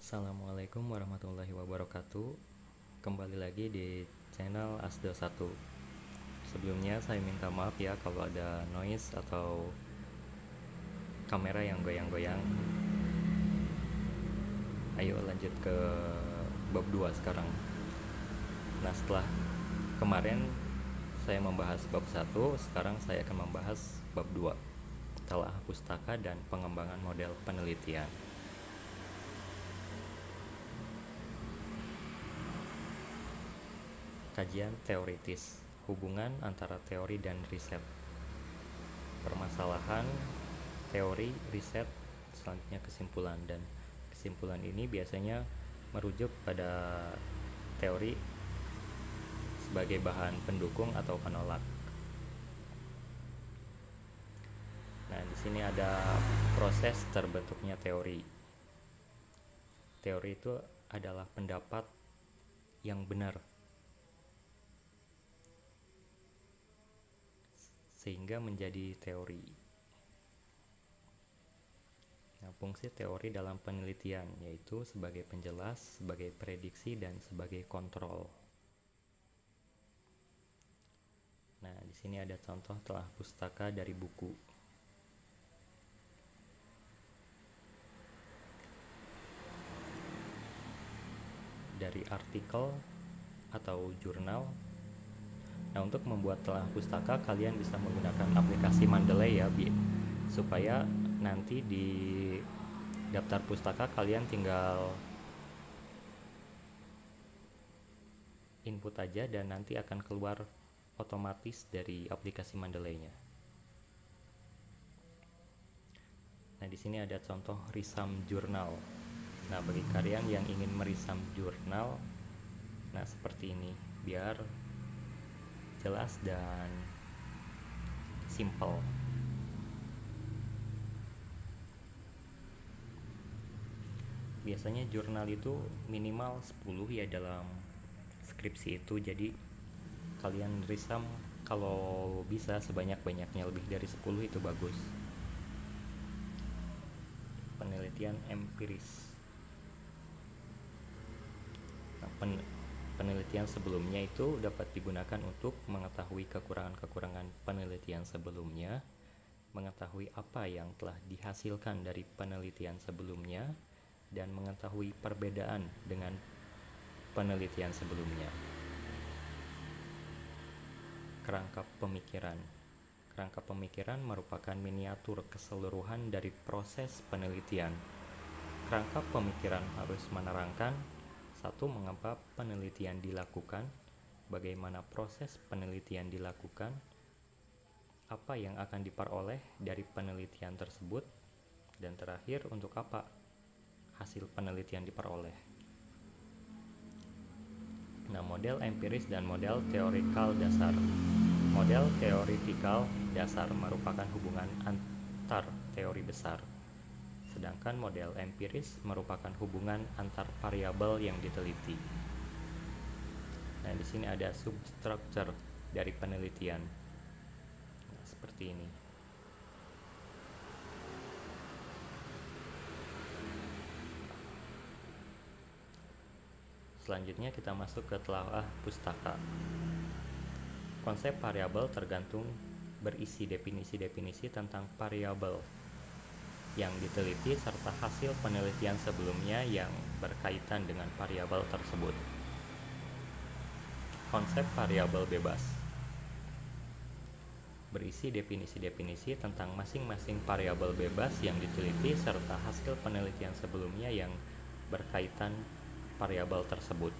Assalamualaikum warahmatullahi wabarakatuh. Kembali lagi di channel Asdo1. Sebelumnya saya minta maaf ya kalau ada noise atau kamera yang goyang-goyang. Ayo lanjut ke bab 2 sekarang. Nah, setelah kemarin saya membahas bab 1, sekarang saya akan membahas bab 2, telah pustaka dan pengembangan model penelitian. Kajian teoritis, hubungan antara teori dan riset. Permasalahan teori, riset, selanjutnya kesimpulan, dan kesimpulan ini biasanya merujuk pada teori sebagai bahan pendukung atau penolak. Nah, di sini ada proses terbentuknya teori. Teori itu adalah pendapat yang benar sehingga menjadi teori. Nah, fungsi teori dalam penelitian yaitu sebagai penjelas, sebagai prediksi, dan sebagai kontrol. Nah, di sini ada contoh telah pustaka dari buku. Dari artikel atau jurnal. Nah, untuk membuat telah pustaka kalian bisa menggunakan aplikasi Mendeley ya, supaya nanti di daftar pustaka kalian tinggal input aja dan nanti akan keluar otomatis dari aplikasi Mendeley-nya. Nah, di sini ada contoh risam jurnal. Nah, bagi kalian yang ingin merisam jurnal, nah seperti ini biar jelas dan simple. Biasanya jurnal itu minimal 10 ya dalam skripsi itu, jadi kalian risam kalau bisa sebanyak-banyaknya, lebih dari 10 itu bagus. Penelitian empiris. Nah, penelitian sebelumnya itu dapat digunakan untuk mengetahui kekurangan-kekurangan penelitian sebelumnya, mengetahui apa yang telah dihasilkan dari penelitian sebelumnya, dan mengetahui perbedaan dengan penelitian sebelumnya. Kerangka pemikiran. Kerangka pemikiran merupakan miniatur keseluruhan dari proses penelitian. Kerangka pemikiran harus menerangkan: 1. Mengapa penelitian dilakukan, bagaimana proses penelitian dilakukan, apa yang akan diperoleh dari penelitian tersebut, dan terakhir untuk apa hasil penelitian diperoleh. Nah, model empiris dan model teorikal dasar. Model teoritikal dasar merupakan hubungan antar teori besar, sedangkan model empiris merupakan hubungan antar variabel yang diteliti. Nah, di sini ada substructure dari penelitian. Nah, seperti ini. Selanjutnya kita masuk ke telah pustaka. Konsep variabel tergantung berisi definisi-definisi tentang variabel yang diteliti serta hasil penelitian sebelumnya yang berkaitan dengan variabel tersebut. Konsep variabel bebas berisi definisi-definisi tentang masing-masing variabel bebas yang diteliti serta hasil penelitian sebelumnya yang berkaitan variabel tersebut.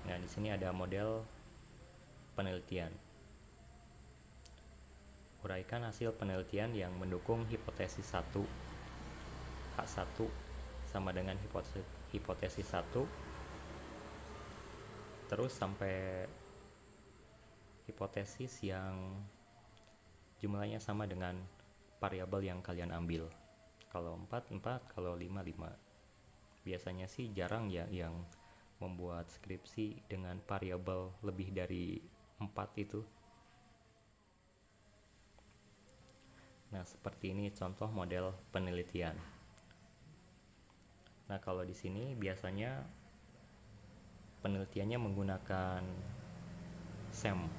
Nah, di sini ada model penelitian. Uraikan hasil penelitian yang mendukung hipotesis 1. H1 sama dengan hipotesis 1 terus sampai hipotesis yang jumlahnya sama dengan variabel yang kalian ambil. Kalau 4, 4, kalau 5, 5. Biasanya sih jarang ya yang membuat skripsi dengan variabel lebih dari 4 itu. Nah, seperti ini contoh model penelitian. Nah, kalau di sini biasanya penelitiannya menggunakan SEM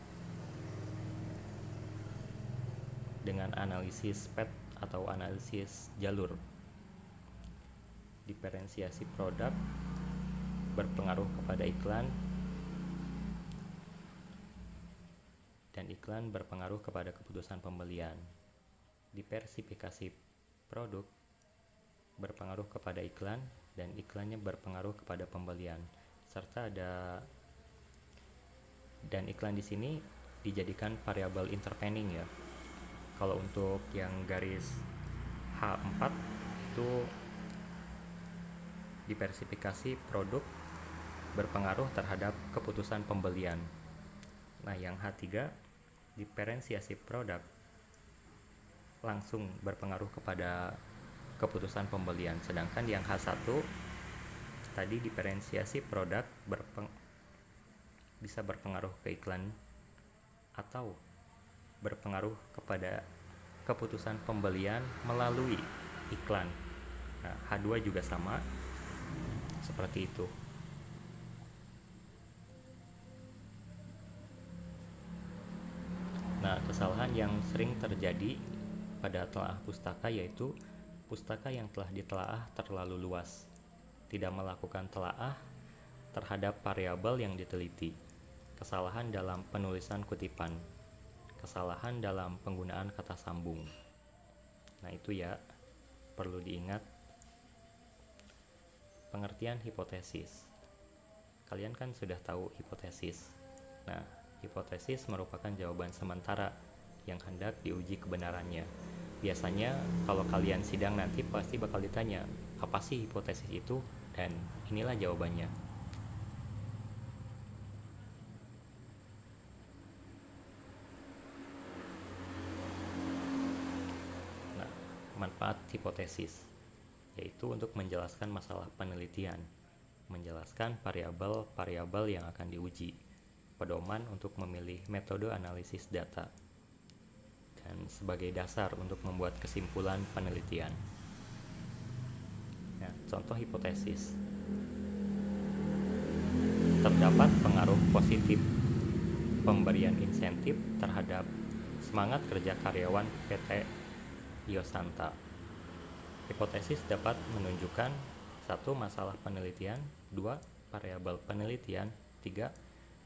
dengan analisis PET atau analisis jalur. Diferensiasi produk berpengaruh kepada iklan, dan iklan berpengaruh kepada keputusan pembelian. Diversifikasi produk berpengaruh kepada iklan, dan iklannya berpengaruh kepada pembelian. Serta dan iklan di sini dijadikan variabel intervening ya. Kalau untuk yang garis H4 itu diversifikasi produk berpengaruh terhadap keputusan pembelian. Nah, yang H3 diferensiasi produk langsung berpengaruh kepada keputusan pembelian. Sedangkan yang H1 tadi diferensiasi produk bisa berpengaruh ke iklan atau berpengaruh kepada keputusan pembelian melalui iklan. Nah, H2 juga sama seperti itu. Nah, kesalahan yang sering terjadi pada telaah pustaka yaitu pustaka yang telah ditelaah terlalu luas, tidak melakukan telaah terhadap variabel yang diteliti, kesalahan dalam penulisan kutipan, kesalahan dalam penggunaan kata sambung. Nah, itu ya, perlu diingat. Pengertian hipotesis. Kalian kan sudah tahu hipotesis. Nah, hipotesis merupakan jawaban sementara yang hendak diuji kebenarannya. Biasanya kalau kalian sidang nanti pasti bakal ditanya, apa sih hipotesis itu? Dan inilah jawabannya. Nah, manfaat hipotesis yaitu untuk menjelaskan masalah penelitian, menjelaskan variabel-variabel yang akan diuji, pedoman untuk memilih metode analisis data, dan sebagai dasar untuk membuat kesimpulan penelitian. Nah, contoh hipotesis. Terdapat pengaruh positif pemberian insentif terhadap semangat kerja karyawan PT Yosanta. Hipotesis dapat menunjukkan 1. Masalah penelitian, 2. Variabel penelitian, 3.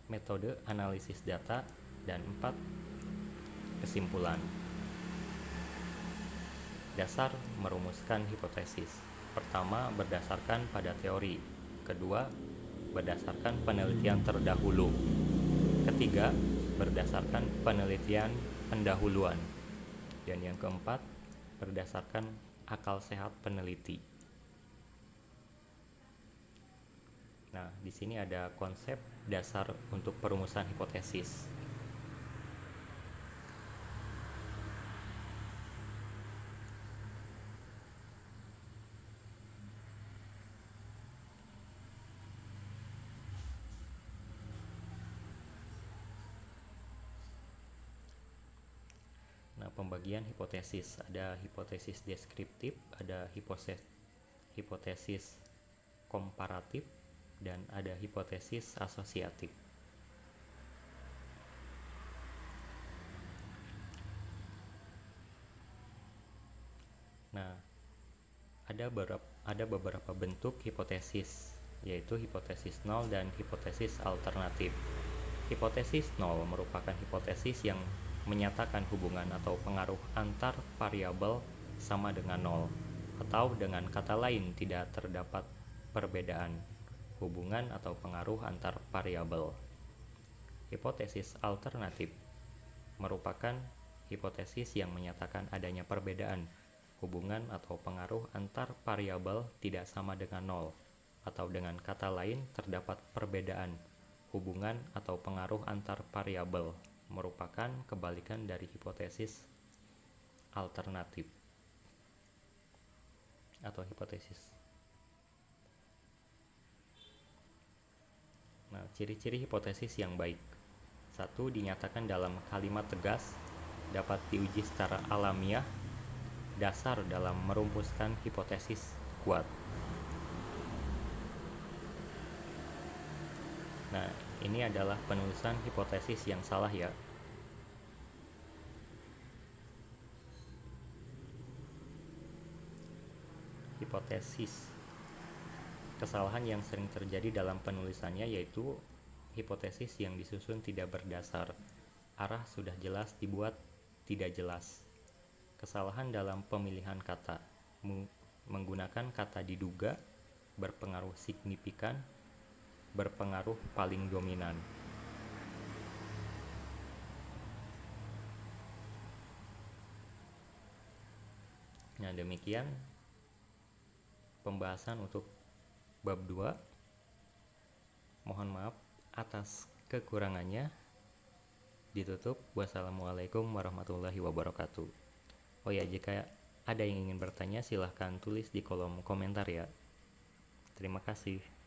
Metode analisis data, dan 4. Kesimpulan. Dasar merumuskan hipotesis. Pertama, berdasarkan pada teori. Kedua, berdasarkan penelitian terdahulu. Ketiga, berdasarkan penelitian pendahuluan. Dan yang keempat, berdasarkan akal sehat peneliti. Nah, di sini ada konsep dasar untuk perumusan hipotesis. Nah, pembagian hipotesis, ada hipotesis deskriptif, ada hipotesis komparatif, dan ada hipotesis asosiatif. Nah, ada beberapa bentuk hipotesis, yaitu hipotesis nol dan hipotesis alternatif. Hipotesis nol merupakan hipotesis yang menyatakan hubungan atau pengaruh antar variabel sama dengan nol, atau dengan kata lain tidak terdapat perbedaan hubungan atau pengaruh antar variabel. Hipotesis alternatif merupakan hipotesis yang menyatakan adanya perbedaan hubungan atau pengaruh antar variabel tidak sama dengan nol, atau dengan kata lain terdapat perbedaan hubungan atau pengaruh antar variabel, merupakan kebalikan dari hipotesis alternatif atau hipotesis. Nah, ciri-ciri hipotesis yang baik. 1. Dinyatakan dalam kalimat tegas, dapat diuji secara alamiah, dasar dalam merumuskan hipotesis kuat. Nah, ini adalah penulisan hipotesis yang salah ya. Hipotesis. Kesalahan yang sering terjadi dalam penulisannya yaitu hipotesis yang disusun tidak berdasar. Arah sudah jelas dibuat tidak jelas. Kesalahan dalam pemilihan kata. Menggunakan kata diduga, berpengaruh signifikan, berpengaruh paling dominan. Nah, demikian pembahasan untuk bab 2. Mohon maaf atas kekurangannya. Ditutup. Wassalamualaikum warahmatullahi wabarakatuh. Oh ya, jika ada yang ingin bertanya silahkan tulis di kolom komentar ya. Terima kasih.